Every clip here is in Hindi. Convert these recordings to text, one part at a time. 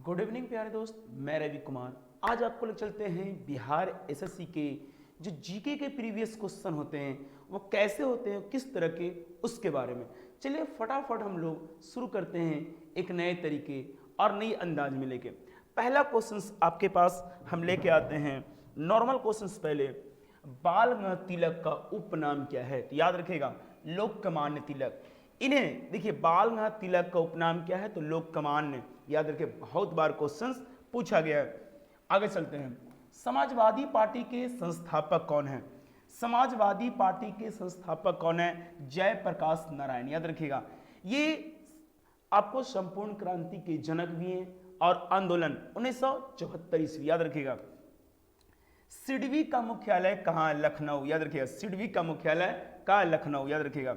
गुड इवनिंग प्यारे दोस्त, मैं रवि कुमार। आज आपको ले चलते हैं बिहार एसएससी के जो जीके के प्रीवियस क्वेश्चन होते हैं वो कैसे होते हैं, किस तरह के, उसके बारे में। चलिए फटाफट हम लोग शुरू करते हैं एक नए तरीके और नई अंदाज में लेके। पहला क्वेश्चन आपके पास हम लेके आते हैं नॉर्मल क्वेश्चन। पहले बाल गंगाधर तिलक का उपनाम क्या है? तो याद रखिएगा लोकमान्य तिलक। इन्हें देखिए बाल गंगाधर तिलक का उपनाम क्या है? तो लोकमान्य। याद रखिए, बहुत बार क्वेश्चंस पूछा गया है। आगे चलते हैं। समाजवादी पार्टी के संस्थापक कौन हैं? समाजवादी पार्टी के संस्थापक कौन है? जयप्रकाश नारायण। याद रखिएगा, ये आपको संपूर्ण क्रांति के जनक भी हैं और आंदोलन 1974 ईस्वी। याद रखिएगा। सिडबी का मुख्यालय कहाँ? लखनऊ। याद रखिएगा, सिडबी का मुख्यालय कहाँ? लखनऊ। याद रखिएगा।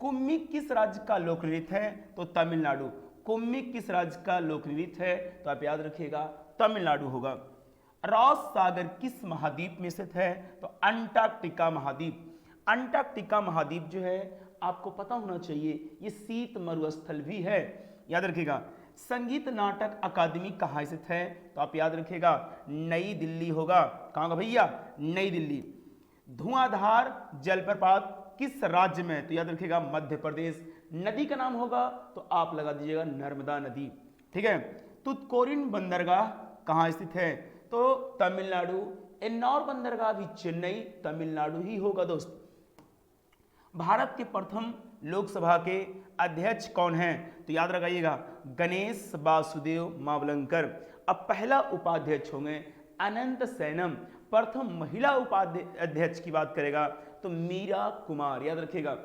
कुम्मी किस राज्य का लोक नृत्य है? तो तमिलनाडु। कुम्मी किस राज्य का लोक नृत्य है? तो आप याद रखिएगा तमिलनाडु होगा। रॉस सागर किस महाद्वीप में स्थित है? तो अंटार्कटिका महाद्वीप। अंटार्कटिका महाद्वीप जो है आपको पता होना चाहिए, ये शीत मरुस्थल भी है। याद रखिएगा। संगीत नाटक अकादमी कहाँ स्थित है? तो आप याद रखिएगा नई दिल्ली होगा। कहाँ का भैया? नई दिल्ली। धुआंधार जलप्रपात किस राज्य में? तो याद रखिएगा मध्य प्रदेश। नदी का नाम होगा तो आप लगा दीजिएगा नर्मदा नदी। ठीक है। तुतकोरिन बंदरगाह कहाँ स्थित है? तो तमिलनाडु। एन्नौर बंदरगाह भी चेन्नई, तमिलनाडु ही होगा दोस्त। भारत के प्रथम लोकसभा के अध्यक्ष कौन हैं? तो याद रखिएगा गणेश वासुदेव मावलंकर। अब पहला उपाध्यक्ष होंगे अनंत सैनम। प्रथम महिला उपाध्यक्ष की बात करेगा तो मीरा कुमार। याद रखिएगा,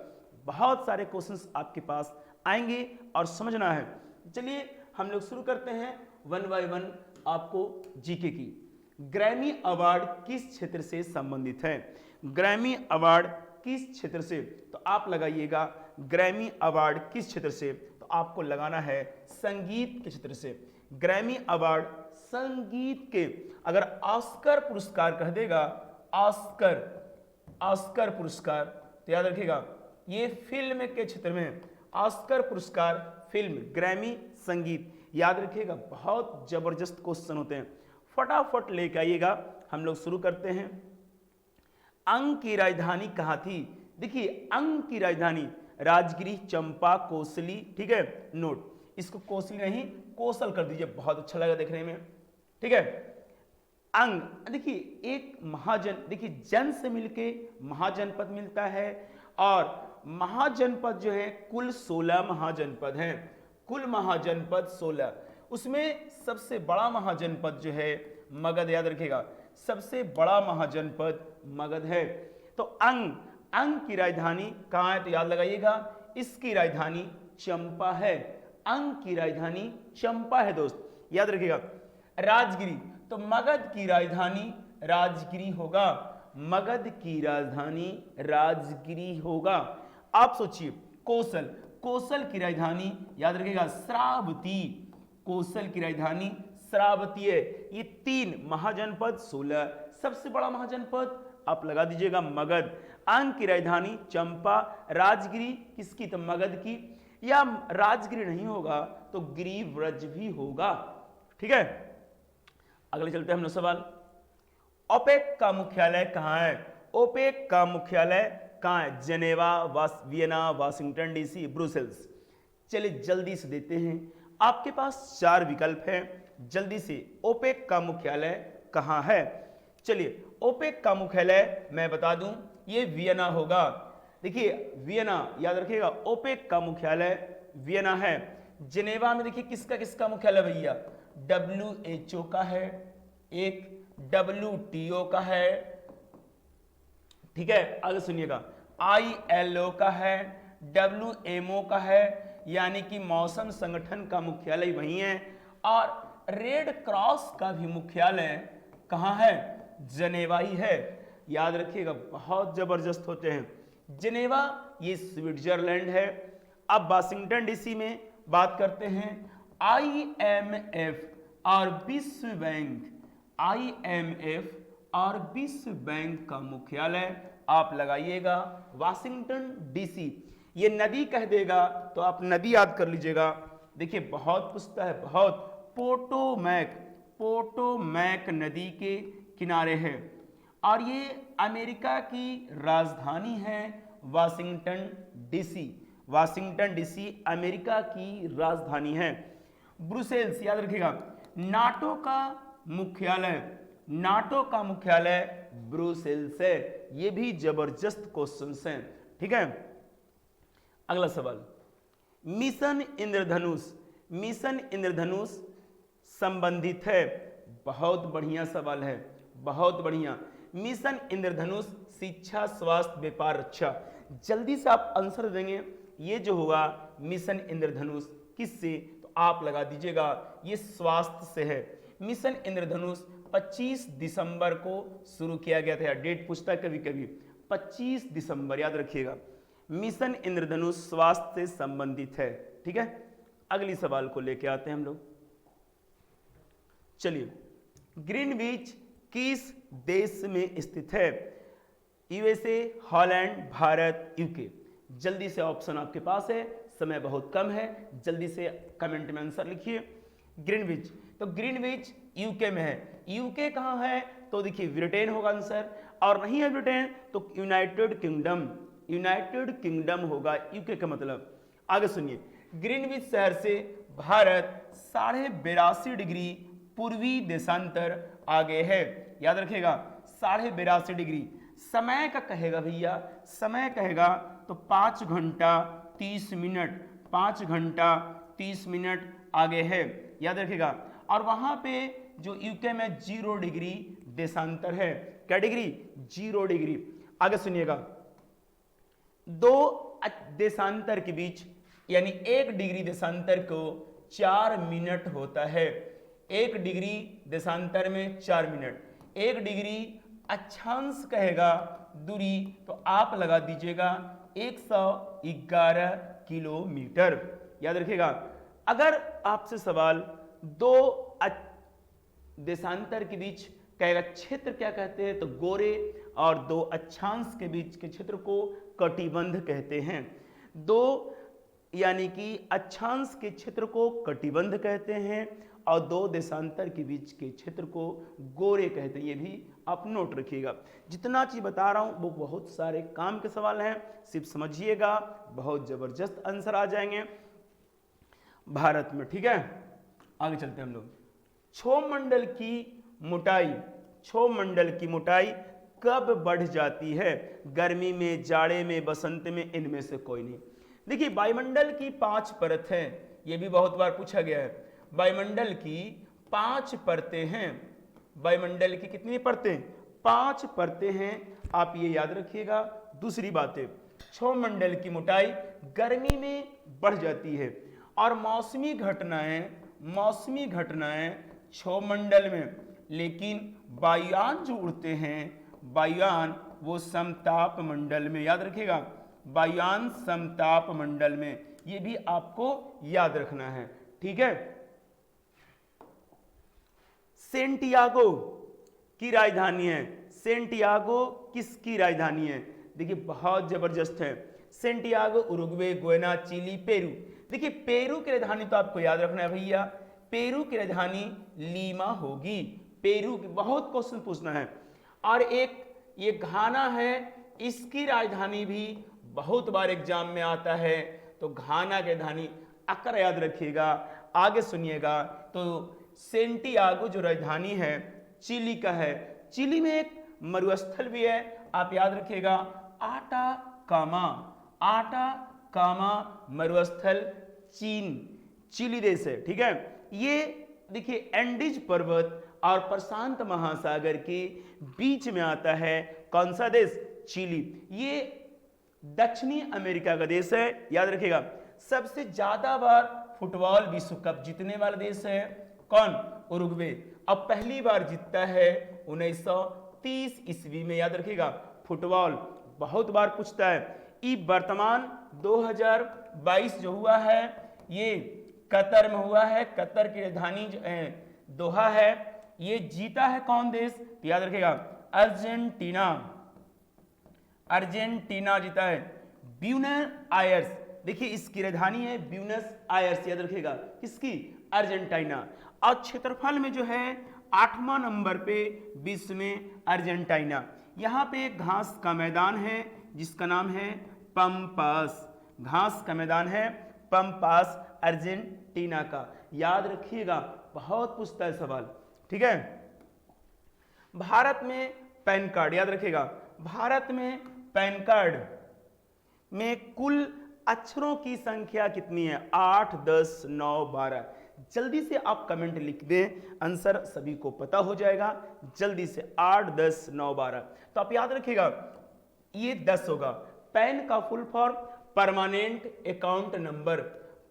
बहुत सारे क्वेश्चंस आपके पास आएंगे और समझना है। चलिए हम लोग शुरू करते हैं वन बाय वन आपको जीके की। ग्रैमी अवार्ड किस क्षेत्र से संबंधित है? ग्रैमी अवार्ड किस क्षेत्र से? तो आप लगाइएगा ग्रैमी अवार्ड किस क्षेत्र से? तो आपको लगाना है संगीत के क्षेत्र से। ग्रैमी अवार्ड संगीत के। अगर ऑस्कर पुरस्कार कह देगा, ऑस्कर पुरस्कार, तो याद रखिएगा ये फिल्म के क्षेत्र में। ऑस्कर पुरस्कार फिल्म, ग्रैमी संगीत। याद रखिएगा बहुत जबरदस्त क्वेश्चन होते हैं, फटाफट लेके आइएगा। हम लोग शुरू करते हैं। अंग की राजधानी कहाँ थी? देखिए अंग की राजधानी राजगिरी, चंपा, कोसली। ठीक है, नोट इसको कोसली नहीं कोसल कर दीजिए, बहुत अच्छा लगेगा देखने में। ठीक है। अंग देखिए एक महाजन, देखिए जन से मिलके महाजनपद मिलता है और महाजनपद जो है कुल 16 महाजनपद हैं। कुल महाजनपद 16, उसमें सबसे बड़ा महाजनपद जो है मगध। याद रखिएगा सबसे बड़ा महाजनपद मगध है। तो अंग की राजधानी कहाँ है? तो याद लगाइएगा इसकी राजधानी चंपा है। अंग की राजधानी चंपा है दोस्त। याद रखिएगा। राजगिरी, तो मगध की राजधानी राजगिरी होगा। मगध की राजधानी राजगिरी होगा। आप सोचिए कोसल की राजधानी याद रखिएगा श्रावती। कोसल की राजधानी श्रावती है। ये 3 महाजनपद 16, सबसे बड़ा महाजनपद आप लगा दीजिएगा मगध। अंग की राजधानी चंपा। राजगिरी किसकी? तो मगध की। या राजगिरी नहीं होगा तो गिरिव्रज भी होगा। ठीक है। अगले चलते हैं हम लोग सवाल। ओपेक का मुख्यालय कहाँ है? ओपेक का मुख्यालय कहाँ है? Geneva, Vienna, Washington DC, Brussels. चलिए जल्दी से देते हैं, आपके पास 4 विकल्प हैं। जल्दी से ओपेक का मुख्यालय कहाँ है? चलिए ओपेक का मुख्यालय मैं बता दूं, ये वियना होगा। देखिए वियना, याद रखिएगा ओपेक का मुख्यालय वियना है। जेनेवा में देखिए किसका किसका मुख्यालय भैया? WHO का है, एक WTO का है। ठीक है, आगे सुनिएगा ILO का है, WMO का है, यानी कि मौसम संगठन का मुख्यालय वही है। और रेड क्रॉस का भी मुख्यालय कहाँ है? जनेवा ही है। याद रखिएगा बहुत जबरदस्त होते हैं। जनेवा ये स्विट्जरलैंड है। अब वाशिंगटन डीसी में बात करते हैं। IMF और विश्व बैंक, IMF और विश्व बैंक का मुख्यालय आप लगाइएगा वाशिंगटन डीसी। ये नदी कह देगा तो आप नदी याद कर लीजिएगा। देखिए बहुत पूछता है, बहुत पोटोमैक, पोटोमैक नदी के किनारे है और ये अमेरिका की राजधानी है Washington DC. Washington DC America की राजधानी है। ब्रुसेल्स याद रखिएगा, नाटो का मुख्यालय, नाटो का मुख्यालय ब्रुसेल्स है। ये भी जबरदस्त क्वेश्चंस हैं, ठीक है। अगला सवाल, मिशन इंद्रधनुष, मिशन इंद्रधनुष संबंधित है। बहुत बढ़िया सवाल है, बहुत बढ़िया। मिशन इंद्रधनुष शिक्षा, स्वास्थ्य, व्यापार, रक्षा। जल्दी से आप आंसर देंगे। ये जो होगा मिशन इंद्रधनुष किससे, तो आप लगा दीजिएगा ये स्वास्थ्य से है। मिशन इंद्रधनुष 25 दिसंबर को शुरू किया गया था। डेट पूछता है कभी कभी, 25 दिसंबर याद रखिएगा। मिशन इंद्रधनुष स्वास्थ्य से संबंधित है, ठीक है। अगली सवाल को लेके आते हैं हम लोग। चलिए, ग्रीनविच किस देश में स्थित है? USA, Holland, Bharat, UK. जल्दी से ऑप्शन आपके पास है, समय बहुत कम है, जल्दी से कमेंट में आंसर लिखिए। ग्रीनविच, तो ग्रीनविच यूके में है। यूके कहां है? तो देखिए ब्रिटेन होगा आंसर, और नहीं है ब्रिटेन तो यूनाइटेड किंगडम, यूनाइटेड किंगडम होगा यूके का मतलब। आगे सुनिए, ग्रीनविच शहर से भारत 82.5 डिग्री पूर्वी देशांतर आगे है। याद रखिएगा 82.5 डिग्री। समय का कहेगा भैया, समय कहेगा तो 5 घंटा 30 मिनट, 5 घंटा 30 मिनट आगे है, याद रखिएगा। और वहां पे जो यूके में 0 डिग्री देशांतर है। क्या डिग्री? 0 डिग्री। आगे सुनिएगा, 2 देशांतर के बीच यानी 1 डिग्री देशांतर को 4 मिनट होता है। 1 डिग्री देशांतर में 4 मिनट। 1 डिग्री अक्षांश कहेगा दूरी, तो आप लगा दीजिएगा 111 किलोमीटर, याद रखिएगा। अगर आपसे सवाल 2 देशांतर के बीच कहेगा क्षेत्र क्या कहते हैं, तो गोरे, और 2 अक्षांश के बीच के क्षेत्र को कटिबंध कहते हैं। 2 यानी कि अक्षांश के क्षेत्र को कटिबंध कहते हैं और 2 देशांतर के बीच के क्षेत्र को गोरे कहते हैं। ये भी आप नोट रखिएगा। जितना चीज बता रहा हूं वो बहुत सारे काम के सवाल हैं, सिर्फ समझिएगा, बहुत जबरदस्त आंसर आ जाएंगे भारत में, ठीक है। आगे चलते हैं हम लोग। क्षोमंडल की मोटाई, क्षोमंडल की मोटाई कब बढ़ जाती है? गर्मी में, जाड़े में, बसंत में, इनमें से कोई नहीं। देखिए वायुमंडल की 5 परत है, ये भी बहुत बार पूछा गया है। वायुमंडल की 5 परतें हैं। वायुमंडल की कितनी परतें? 5 परतें हैं, आप ये याद रखिएगा। दूसरी बात है, क्षोमंडल की मोटाई गर्मी में बढ़ जाती है और मौसमी घटनाएं क्षोमंडल में, लेकिन वायुयान जो उड़ते हैं, वायुयान वो समताप मंडल में, याद रखिएगा। वायुयान समताप मंडल में, ये भी आपको याद रखना है, ठीक है। सेंटियागो की राजधानी है। सेंटियागो किसकी राजधानी है? देखिए बहुत जबरदस्त है। Santiago Uruguay, Guyana, Chile, Peru. देखिए पेरू की राजधानी तो आपको याद रखना है भैया, पेरू की राजधानी लीमा होगी। पेरू की बहुत क्वेश्चन पूछना है। और एक ये घाना है, इसकी राजधानी भी बहुत बार एग्जाम में आता है, तो घाना की राजधानी अक्कर, याद रखिएगा। आगे सुनिएगा, तो सेंटियागो जो राजधानी है चिली का है। चिली में एक मरुस्थल भी है, आप याद रखिएगा, आटाकामा। आटाकामा मरुस्थल चीन, चिली देश है, ठीक है। ये देखिए एंडीज पर्वत और प्रशांत महासागर के बीच में आता है। कौन सा देश? चिली। ये दक्षिणी अमेरिका का देश है, याद रखिएगा। सबसे ज्यादा बार फुटबॉल विश्व कप जीतने वाला देश है कौन? उरुग्वे। अब पहली बार जीतता है 1930 ईस्वी में, याद रखिएगा। फुटबॉल बहुत बार पूछता है। ये वर्तमान 2022 जो हुआ है ये कतर में हुआ है। कतर की राजधानी दोहा है। ये जीता है कौन देश? तो याद रखिएगा अर्जेंटीना। अर्जेंटीना जीता है। ब्यूनस आयर्स, देखिए इसकी राजधानी है ब्यूनस आयर्स, याद रखिएगा। किसकी? अर्जेंटीना। और क्षेत्रफल में जो है 8वां नंबर पे विश्व में अर्जेंटीना। यहाँ पे घास का मैदान है जिसका नाम है पंपास। घास का मैदान है पंपास अर्जेंटीना का। याद रखिएगा, बहुत पूछता है सवाल, ठीक है। भारत में पैन कार्ड, याद रखिएगा, भारत में पैन कार्ड में कुल अक्षरों की संख्या कितनी है? 8, 10, 9, 12। जल्दी से आप कमेंट लिख दें, आंसर सभी को पता हो जाएगा। जल्दी से 8, 10, 9, 12। तो आप याद रखिएगा ये 10 होगा। पैन का full form permanent account number,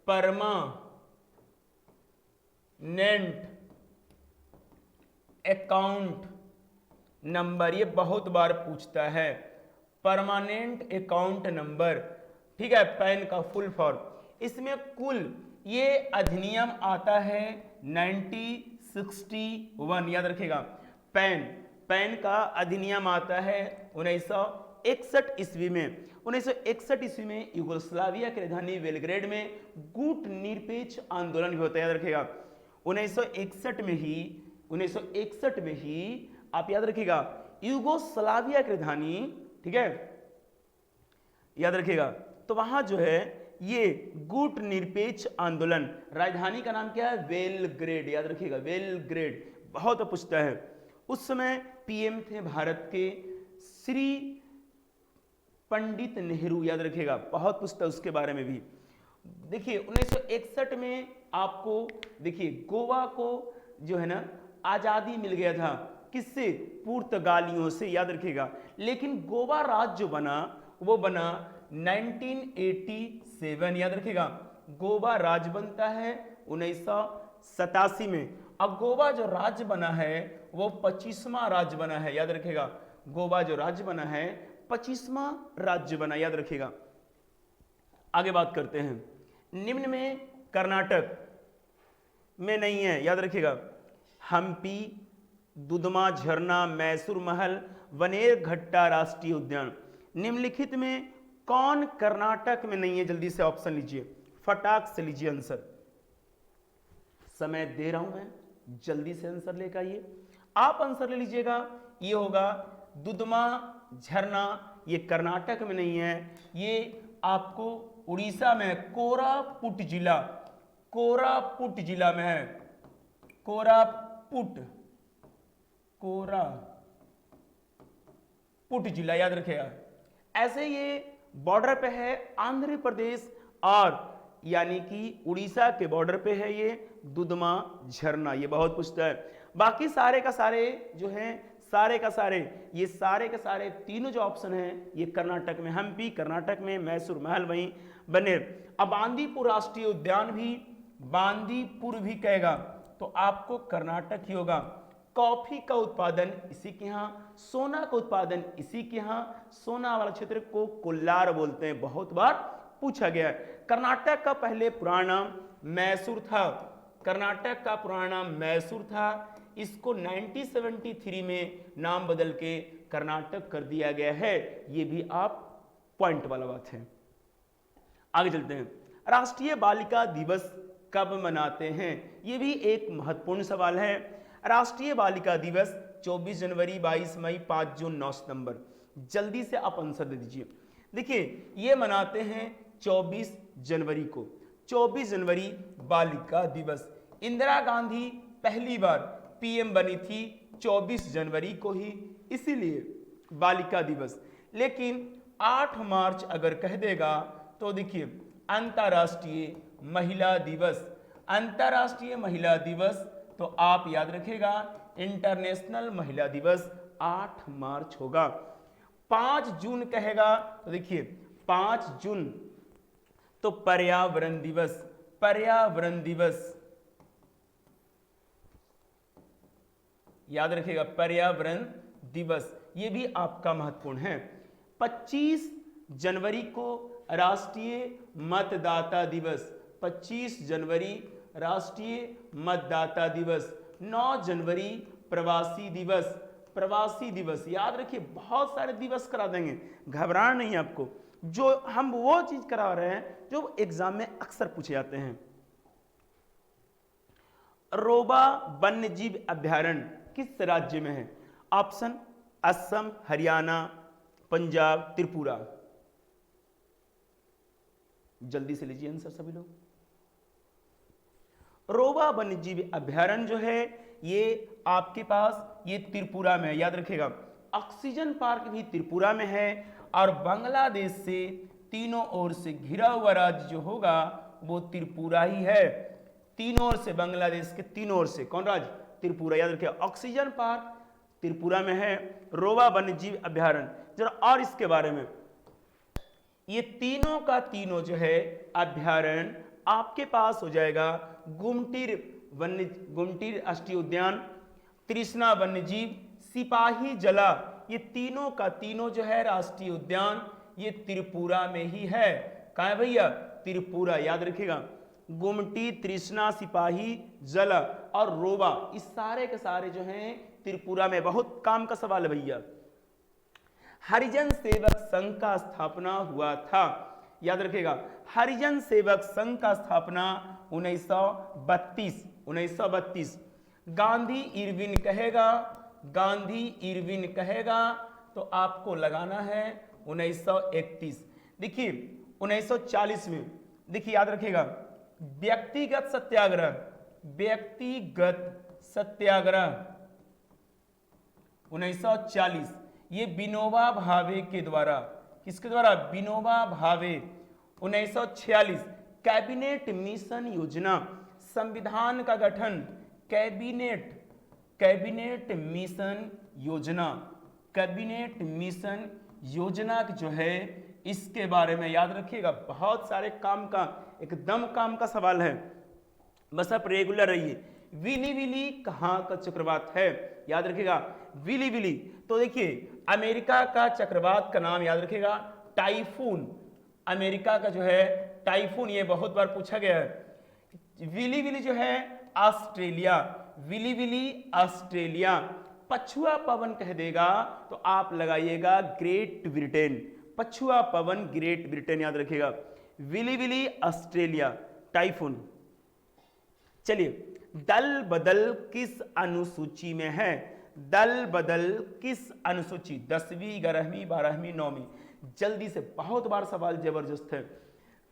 permanent account number, ये बहुत बार पूछता है, परमानेंट अकाउंट नंबर, ठीक है, पैन का फुल फॉर्म। इसमें कुल ये अधिनियम आता है 1961, याद रखिएगा। पैन का अधिनियम आता है 1961 ईस्वी में। 1961 ईस्वी में यूगोस्लाविया की राजधानी बेलग्रेड में गुट निरपेक्ष आंदोलन भी होता है, याद रखिएगा। 1961 में ही आप याद रखिएगा यूगोस्लाविया की राजधानी, ठीक है, याद रखिएगा। तो वहां जो है ये गुट निरपेक्ष आंदोलन, राजधानी का नाम क्या है? बेलग्रेड, याद रखिएगा, बेलग्रेड। बहुत पूछता है। उस समय पीएम थे भारत के श्री पंडित नेहरू, याद रखिएगा, बहुत पूछता है उसके बारे में भी। देखिए 1961 में आपको देखिए गोवा को जो है ना आजादी मिल गया था, किससे? पुर्तगालियों से, याद रखिएगा। लेकिन गोवा राज्य जो बना वो बना 1987, याद रखिएगा। गोवा राज्य बनता है 1987 में। अब गोवा जो राज्य बना है वो 25वां राज्य बना है, याद रखिएगा। गोवा जो राज्य बना है 25वां राज्य बना, याद रखिएगा। आगे बात करते हैं। निम्न में कर्नाटक में नहीं है, याद रखिएगा। हम्पी, दुधमा झरना, मैसूर महल, बनेरघट्टा राष्ट्रीय उद्यान, निम्नलिखित में कौन कर्नाटक में नहीं है? जल्दी से ऑप्शन लीजिए, फटाक से लीजिए आंसर। समय दे रहा हूं मैं, जल्दी से आंसर लेकर आइए। आप आंसर ले लीजिएगा। ये होगा दुधमा झरना, ये कर्नाटक में नहीं है, ये आपको उड़ीसा में कोरापुट जिला में है। कोरापुट जिला, याद रखिएगा। ऐसे ये बॉर्डर पे है आंध्र प्रदेश और यानी कि उड़ीसा के बॉर्डर पे है ये दुधमा झरना। ये बहुत पूछता है। बाकी सारे का सारे जो हैं, सारे का सारे तीनों जो ऑप्शन हैं ये कर्नाटक में। हम्पी कर्नाटक में, मैसूर महल वहीं बनेर। अब बांदीपुर राष्ट्रीय उद्यान भी, बांदीपुर भी कहेगा तो आपको कर्नाटक ही होगा। कॉफी का उत्पादन इसी के यहाँ, सोना का उत्पादन इसी के यहाँ। सोना वाला क्षेत्र को कोल्लार बोलते हैं, बहुत बार पूछा गया है। कर्नाटक का पहले पुराना नाम मैसूर था, कर्नाटक का पुराना नाम मैसूर था। इसको 1973 में नाम बदल के कर्नाटक कर दिया गया है। ये भी आप पॉइंट वाला बात है। आगे चलते हैं। राष्ट्रीय बालिका दिवस कब मनाते हैं? ये भी एक महत्वपूर्ण सवाल है। राष्ट्रीय बालिका दिवस 24 जनवरी, 22 मई, 5 जून, 9 सितंबर। जल्दी से आप आंसर दे दीजिए। देखिए ये मनाते हैं 24 जनवरी को। 24 जनवरी बालिका दिवस। इंदिरा गांधी पहली बार पीएम बनी थी 24 जनवरी को ही, इसीलिए बालिका दिवस। लेकिन 8 मार्च अगर कह देगा तो देखिए अंतर्राष्ट्रीय महिला दिवस। अंतर्राष्ट्रीय महिला दिवस तो आप याद रखिएगा इंटरनेशनल महिला दिवस 8 मार्च होगा। 5 जून कहेगा तो देखिए 5 जून तो पर्यावरण दिवस। पर्यावरण दिवस याद रखिएगा, पर्यावरण दिवस ये भी आपका महत्वपूर्ण है। 25 जनवरी को राष्ट्रीय मतदाता दिवस। 25 जनवरी राष्ट्रीय मतदाता दिवस। 9 जनवरी प्रवासी दिवस। प्रवासी दिवस याद रखिए, बहुत सारे दिवस करा देंगे, घबराना नहीं आपको। जो हम वो चीज करा रहे हैं जो एग्जाम में अक्सर पूछे जाते हैं। रोबा वन्यजीव अभयारण्य किस राज्य में है? ऑप्शन असम, हरियाणा, पंजाब, त्रिपुरा। जल्दी से लीजिए आंसर सभी लोग। रोबा वन्यजीव अभयारण्य जो है ये आपके पास ये त्रिपुरा में है, याद रखिएगा। ऑक्सीजन पार्क भी त्रिपुरा में है और बांग्लादेश से तीनों ओर से घिरा हुआ राज्य जो होगा वो त्रिपुरा ही है। तीनों ओर से, बांग्लादेश के तीनों ओर से कौन राज्य? त्रिपुरा, याद रखिए। ऑक्सीजन पार्क त्रिपुरा में है, रोबा वन्यजीव अभयारण्य। जरा और इसके बारे में, ये तीनों का तीनों जो है अभयारण्य आपके पास हो जाएगा गुमटिर राष्ट्रीय उद्यान, तृष्णा वन्यजीव, सिपाही जला, ये तीनों का तीनों जो है राष्ट्रीय उद्यान ये त्रिपुरा में ही है। कहाँ है भैया? त्रिपुरा, याद रखिएगा। गुमटी, तृष्णा, सिपाही जला और रोबा, इस सारे के सारे जो हैं त्रिपुरा में। बहुत काम का सवाल है भैया। हरिजन सेवक संघ का स्थापना हुआ था, याद रखिएगा। हरिजन सेवक संघ का स्थापना 1932। गांधी इरविन कहेगा, गांधी इरविन कहेगा तो आपको लगाना है 1931। देखिए 1940 में, देखिए याद रखिएगा, व्यक्तिगत सत्याग्रह, व्यक्तिगत सत्याग्रह 1940, ये विनोबा भावे के द्वारा, किसके द्वारा? विनोबा भावे। 1946 कैबिनेट मिशन योजना, संविधान का गठन, कैबिनेट मिशन योजना, कैबिनेट मिशन योजना जो है इसके बारे में याद रखिएगा। बहुत सारे काम का, एकदम काम का सवाल है, बस आप रेगुलर रहिए। विली विली कहाँ का चक्रवात है? याद रखिएगा विली विली। तो देखिए अमेरिका का चक्रवात का नाम याद रखिएगा टाइफून, अमेरिका का जो है टाइफून, ये बहुत बार पूछा गया है। विली विली जो है ऑस्ट्रेलिया, विली विली ऑस्ट्रेलिया। पछुआ पवन कह देगा तो आप लगाइएगा ग्रेट ब्रिटेन, पछुआ पवन ग्रेट ब्रिटेन, याद रखिएगा। Willy willy Australia, typhoon. चलिए दल बदल किस अनुसूची में है? दल बदल किस अनुसूची? 10वीं, 11वीं, 12वीं, 9वीं। जल्दी से, बहुत बार सवाल जबरदस्त है।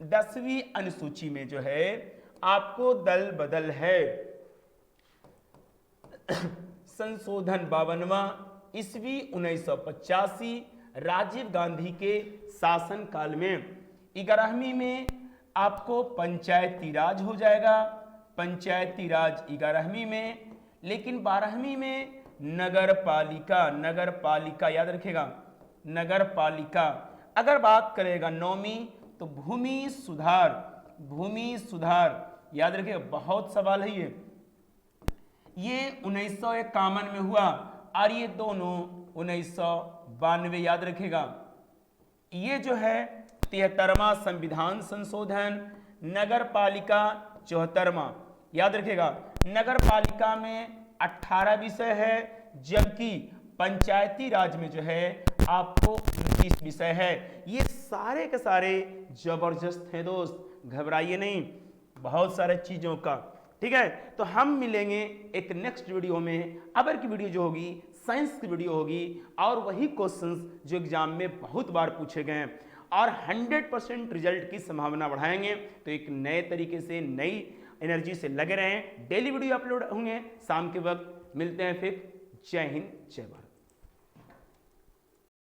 10वीं अनुसूची में जो है आपको दल बदल है। संशोधन 52वां, ईस्वी 1985, राजीव गांधी के शासन काल में। 11वीं में आपको पंचायती राज हो जाएगा, पंचायती राज 11वीं में। लेकिन 12वीं में नगर पालिका, नगर पालिका, याद रखिएगा नगर पालिका। अगर बात करेगा 9वीं तो भूमि सुधार, भूमि सुधार, याद रखिएगा। बहुत सवाल है ये 1951 में हुआ और ये दोनों 1992, याद रखिएगा। ये जो है 73वां संविधान संशोधन, नगर पालिका 74वां, याद रखिएगा। नगर पालिका में 18 विषय है, जबकि पंचायती राज में जो है आपको 29 विषय है। ये सारे के सारे जबरदस्त हैं दोस्त, घबराइए नहीं, बहुत सारे चीजों का। ठीक है, तो हम मिलेंगे एक नेक्स्ट वीडियो में। अबर की वीडियो जो होगी साइंस की वीडियो होगी और वही क्वेश्चंस जो एग्जाम में बहुत बार पूछे गए हैं और 100% रिजल्ट की संभावना बढ़ाएंगे। तो एक नए तरीके से, नई एनर्जी से लगे रहें। डेली वीडियो अपलोड होंगे शाम के वक्त। मिलते हैं फिर। जय हिंद, जय भारत।